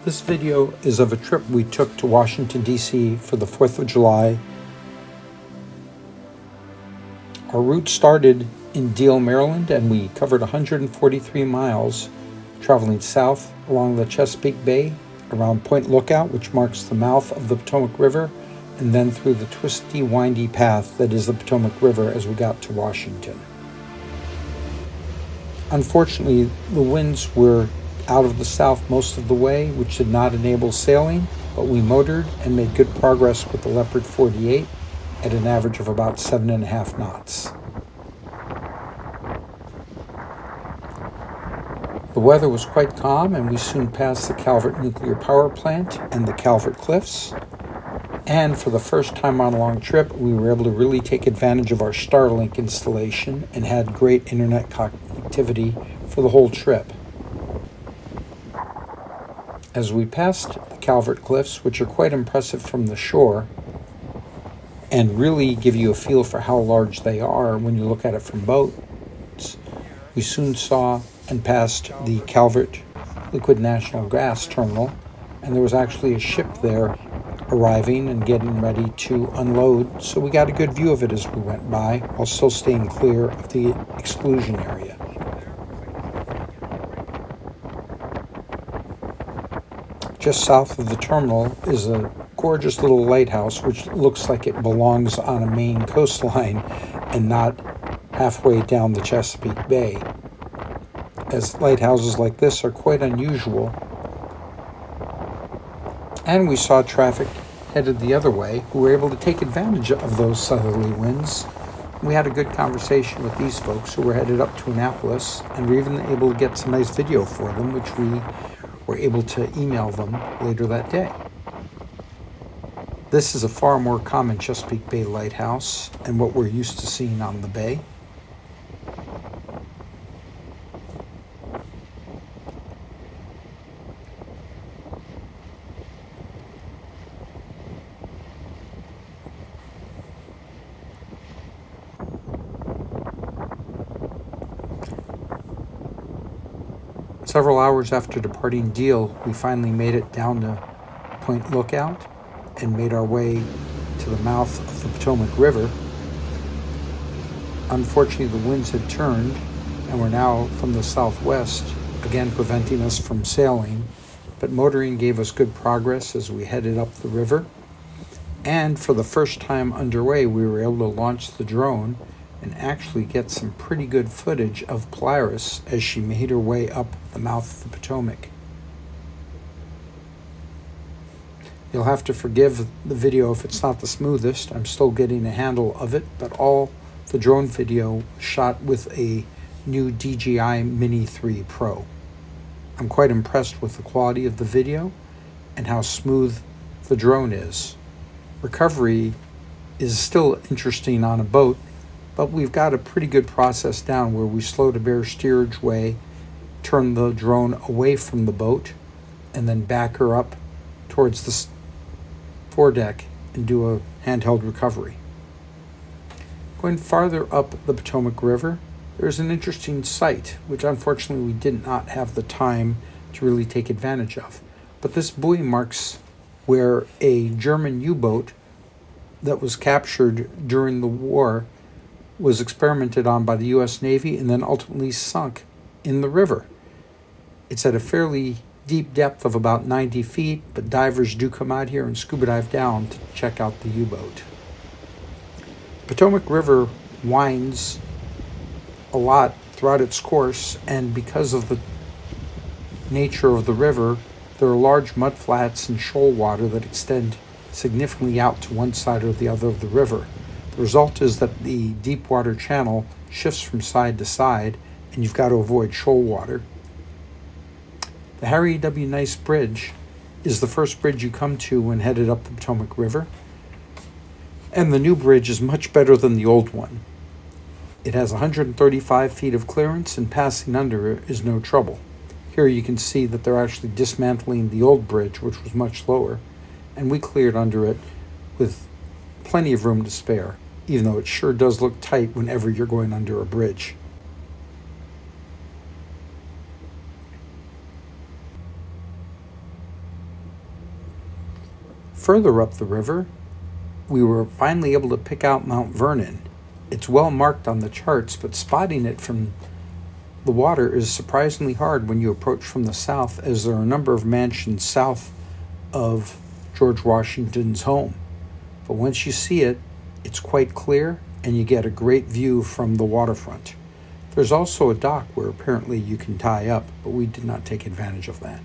This video is of a trip we took to Washington, D.C. for the 4th of July. Our route started in Deal, Maryland, and we covered 143 miles, traveling south along the Chesapeake Bay, around Point Lookout, which marks the mouth of the Potomac River, and then through the twisty, windy path that is the Potomac River as we got to Washington. Unfortunately, the winds were out of the south most of the way, which did not enable sailing, but we motored and made good progress with the Leopard 48 at an average of about 7.5 knots. The weather was quite calm, and we soon passed the Calvert Nuclear Power Plant and the Calvert Cliffs. And for the first time on a long trip, we were able to really take advantage of our Starlink installation and had great internet connectivity for the whole trip. As we passed the Calvert Cliffs, which are quite impressive from the shore and really give you a feel for how large they are when you look at it from boats, we soon saw and passed the Calvert Liquid Natural Gas Terminal, and there was actually a ship there arriving and getting ready to unload, so we got a good view of it as we went by while still staying clear of the exclusion area. Just south of the terminal is a gorgeous little lighthouse which looks like it belongs on a Maine coastline and not halfway down the Chesapeake Bay, as lighthouses like this are quite unusual. And we saw traffic headed the other way who were able to take advantage of those southerly winds. We had a good conversation with these folks who were headed up to Annapolis, and we were even able to get some nice video for them, which we were able to email them later that day. This is a far more common Chesapeake Bay lighthouse and what we're used to seeing on the bay. Several hours after departing Deal, we finally made it down to Point Lookout and made our way to the mouth of the Potomac River. Unfortunately, the winds had turned and were now from the southwest, again preventing us from sailing, but motoring gave us good progress as we headed up the river. And for the first time underway, we were able to launch the drone and actually get some pretty good footage of Polaris as she made her way up the mouth of the Potomac. You'll have to forgive the video if it's not the smoothest. I'm still getting a handle of it, but all the drone video was shot with a new DJI Mini 3 Pro. I'm quite impressed with the quality of the video and how smooth the drone is. Recovery is still interesting on a boat, but we've got a pretty good process down where we slow to bear steerage way, turn the drone away from the boat, and then back her up towards the foredeck and do a handheld recovery. Going farther up the Potomac River, there's an interesting site, which unfortunately we did not have the time to really take advantage of. But this buoy marks where a German U-boat that was captured during the war was experimented on by the U.S. Navy and then ultimately sunk in the river. It's at a fairly deep depth of about 90 feet, but divers do come out here and scuba dive down to check out the U-boat. Potomac River winds a lot throughout its course, and because of the nature of the river, there are large mudflats and shoal water that extend significantly out to one side or the other of the river. The result is that the deep water channel shifts from side to side, and you've got to avoid shoal water. The Harry W. Nice Bridge is the first bridge you come to when headed up the Potomac River, and the new bridge is much better than the old one. It has 135 feet of clearance, and passing under it is no trouble. Here you can see that they're actually dismantling the old bridge, which was much lower, and we cleared under it with plenty of room to spare, even though it sure does look tight whenever you're going under a bridge. Further up the river, we were finally able to pick out Mount Vernon. It's well marked on the charts, but spotting it from the water is surprisingly hard when you approach from the south, as there are a number of mansions south of George Washington's home. But once you see it, it's quite clear and you get a great view from the waterfront. There's also a dock where apparently you can tie up, but we did not take advantage of that.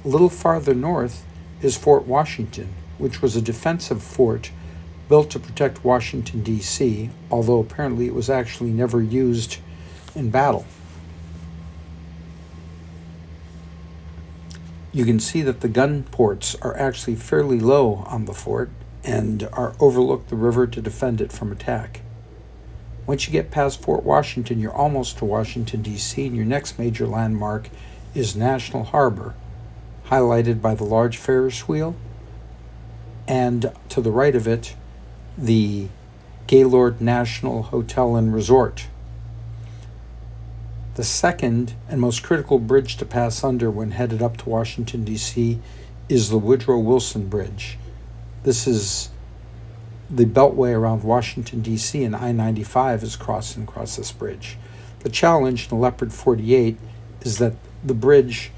A little farther north is Fort Washington, which was a defensive fort built to protect Washington, D.C., although apparently it was actually never used in battle. You can see that the gun ports are actually fairly low on the fort and overlook the river to defend it from attack. Once you get past Fort Washington, you're almost to Washington, D.C., and your next major landmark is National Harbor, highlighted by the large Ferris wheel, and to the right of it, the Gaylord National Hotel and Resort. The second and most critical bridge to pass under when headed up to Washington, D.C. is the Woodrow Wilson Bridge. This is the beltway around Washington, D.C., and I-95 is crossing across this bridge. The challenge in the Leopard 48 is that the bridge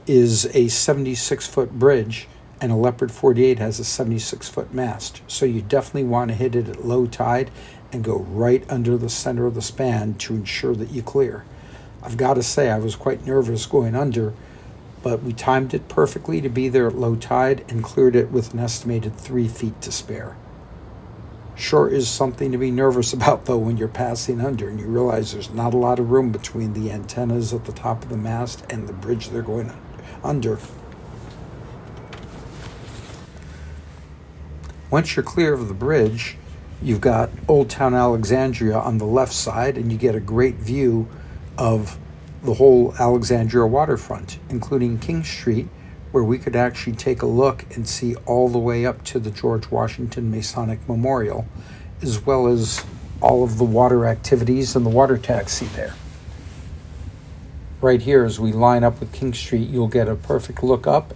is a 76-foot bridge, and a Leopard 48 has a 76-foot mast. So you definitely want to hit it at low tide and go right under the center of the span to ensure that you clear. I've got to say, I was quite nervous going under, but we timed it perfectly to be there at low tide and cleared it with an estimated 3 feet to spare. Sure is something to be nervous about, though, when you're passing under and you realize there's not a lot of room between the antennas at the top of the mast and the bridge they're going under. Once you're clear of the bridge, you've got Old Town Alexandria on the left side, and you get a great view of the whole Alexandria waterfront, including King Street, where we could actually take a look and see all the way up to the George Washington Masonic Memorial, as well as all of the water activities and the water taxi there. Right here, as we line up with King Street, you'll get a perfect look up,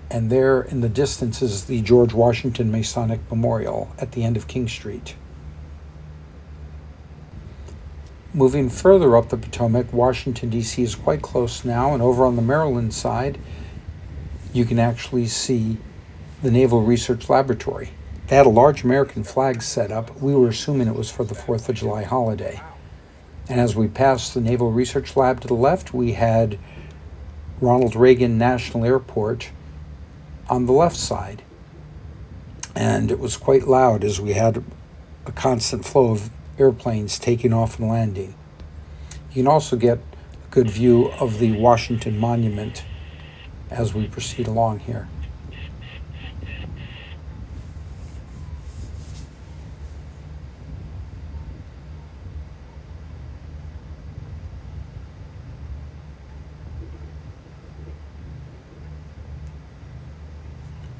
and there in the distance is the George Washington Masonic Memorial at the end of King Street. Moving further up the Potomac, Washington, D.C. is quite close now, and over on the Maryland side, you can actually see the Naval Research Laboratory. They had a large American flag set up. We were assuming it was for the 4th of July holiday. And as we passed the Naval Research Lab to the left, we had Ronald Reagan National Airport on the left side. And it was quite loud as we had a constant flow of airplanes taking off and landing. You can also get a good view of the Washington Monument as we proceed along here.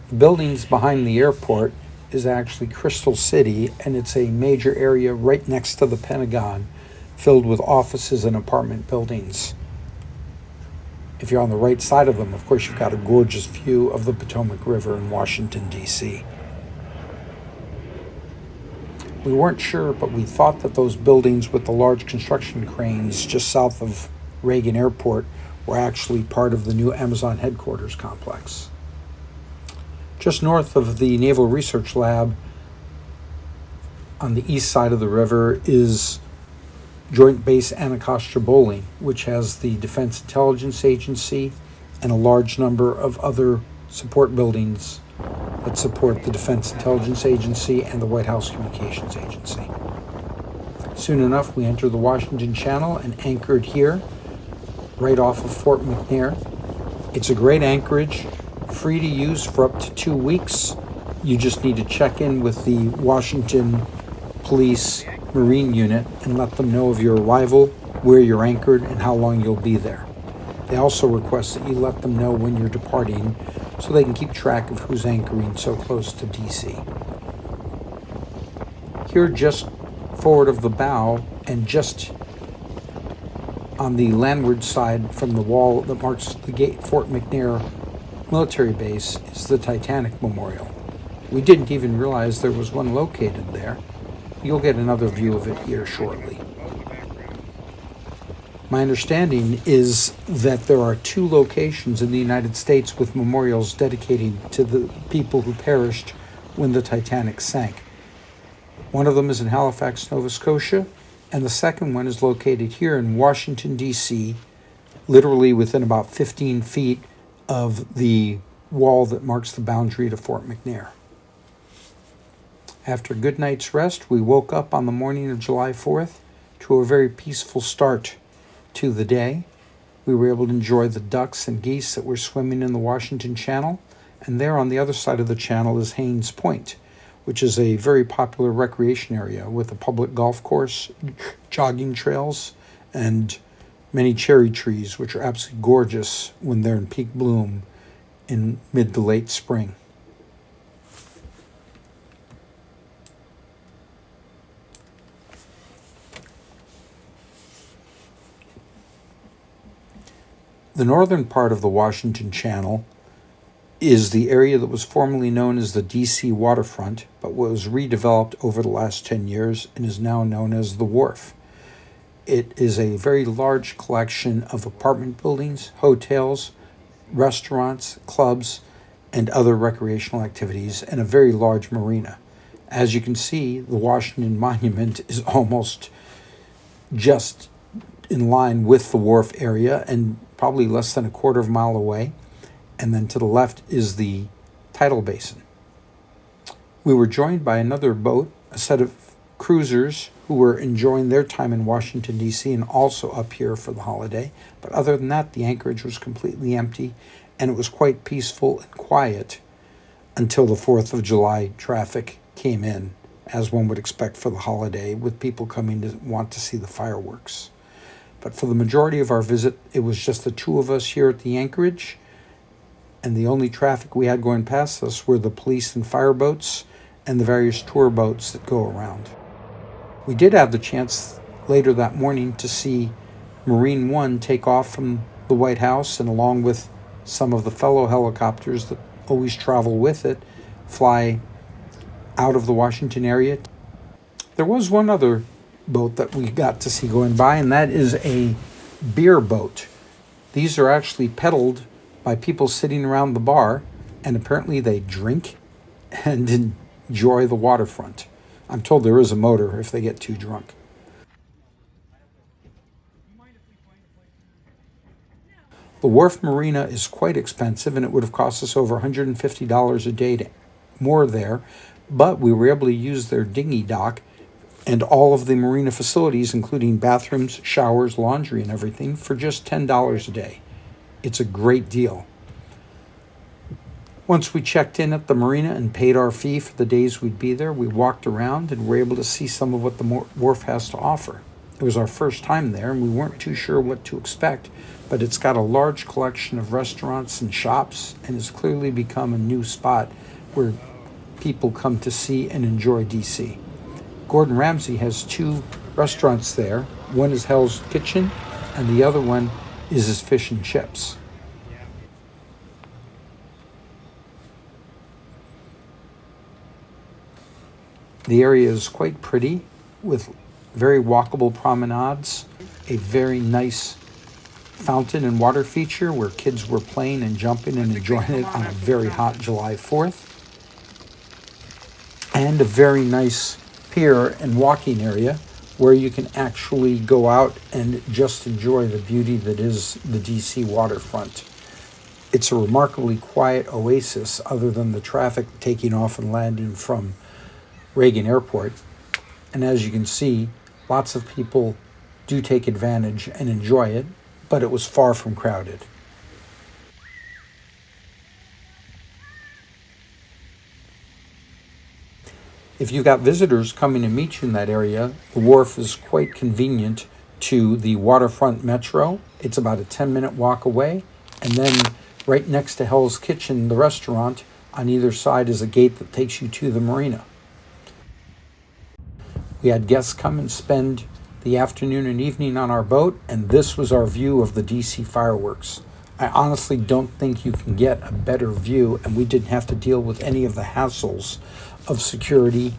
The buildings behind the airport is actually Crystal City, and it's a major area right next to the Pentagon, filled with offices and apartment buildings. If you're on the right side of them, of course, you've got a gorgeous view of the Potomac River in Washington, D.C. We weren't sure, but we thought that those buildings with the large construction cranes just south of Reagan Airport were actually part of the new Amazon headquarters complex. Just north of the Naval Research Lab, on the east side of the river, is Joint Base Anacostia Bowling, which has the Defense Intelligence Agency and a large number of other support buildings that support the Defense Intelligence Agency and the White House Communications Agency. Soon enough, we entered the Washington Channel and anchored here, right off of Fort McNair. It's a great anchorage, free to use for up to 2 weeks. You just need to check in with the Washington Police Marine Unit and let them know of your arrival, where you're anchored, and how long you'll be there. They also request that you let them know when you're departing so they can keep track of who's anchoring so close to DC. Here, just forward of the bow and just on the landward side from the wall that marks the gate, Fort McNair military base is the Titanic Memorial. We didn't even realize there was one located there. You'll get another view of it here shortly. My understanding is that there are 2 locations in the United States with memorials dedicated to the people who perished when the Titanic sank. One of them is in Halifax, Nova Scotia, and the second one is located here in Washington, D.C., literally within about 15 feet of the wall that marks the boundary to Fort McNair. After a good night's rest, we woke up on the morning of July 4th to a very peaceful start to the day. We were able to enjoy the ducks and geese that were swimming in the Washington Channel, and there on the other side of the channel is Haynes Point, which is a very popular recreation area with a public golf course, jogging trails, and many cherry trees, which are absolutely gorgeous when they're in peak bloom in mid to late spring. The northern part of the Washington Channel is the area that was formerly known as the D.C. waterfront, but was redeveloped over the last 10 years and is now known as the Wharf. It is a very large collection of apartment buildings, hotels, restaurants, clubs, and other recreational activities, and a very large marina. As you can see, the Washington Monument is almost just in line with the wharf area and probably less than a quarter of a mile away. And then to the left is the tidal basin. We were joined by another boat, a set of cruisers who were enjoying their time in Washington, D.C. and also up here for the holiday. But other than that, the anchorage was completely empty, and it was quite peaceful and quiet until the 4th of July traffic came in, as one would expect for the holiday, with people coming to want to see the fireworks. But for the majority of our visit, it was just the 2 of us here at the anchorage, and the only traffic we had going past us were the police and fire boats and the various tour boats that go around. We did have the chance later that morning to see Marine One take off from the White House, and along with some of the fellow helicopters that always travel with it, fly out of the Washington area. There was one other boat that we got to see going by, and that is a beer boat. These are actually pedaled by people sitting around the bar, and apparently they drink and enjoy the waterfront. I'm told there is a motor if they get too drunk. The Wharf Marina is quite expensive, and it would have cost us over $150 a day more there, but we were able to use their dinghy dock and all of the marina facilities, including bathrooms, showers, laundry, and everything, for just $10 a day. It's a great deal. Once we checked in at the marina and paid our fee for the days we'd be there, we walked around and were able to see some of what the wharf has to offer. It was our first time there, and we weren't too sure what to expect, but it's got a large collection of restaurants and shops, and has clearly become a new spot where people come to see and enjoy DC. Gordon Ramsay has 2 restaurants there. One is Hell's Kitchen, and the other one is his fish and chips. The area is quite pretty, with very walkable promenades, a very nice fountain and water feature where kids were playing and jumping and enjoying it on a very hot July 4th, and a very nice pier and walking area where you can actually go out and just enjoy the beauty that is the DC waterfront. It's a remarkably quiet oasis other than the traffic taking off and landing from Reagan Airport. And as you can see, lots of people do take advantage and enjoy it, but it was far from crowded. If you've got visitors coming to meet you in that area, the wharf is quite convenient to the waterfront metro. It's about a 10-minute walk away. And then right next to Hell's Kitchen, the restaurant, on either side is a gate that takes you to the marina. We had guests come and spend the afternoon and evening on our boat, and this was our view of the DC fireworks. I honestly don't think you can get a better view, and we didn't have to deal with any of the hassles of security.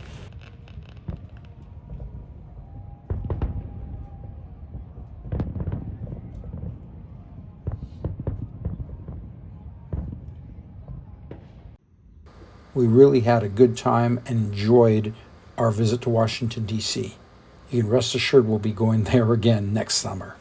We really had a good time and enjoyed our visit to Washington, D.C. You can rest assured we'll be going there again next summer.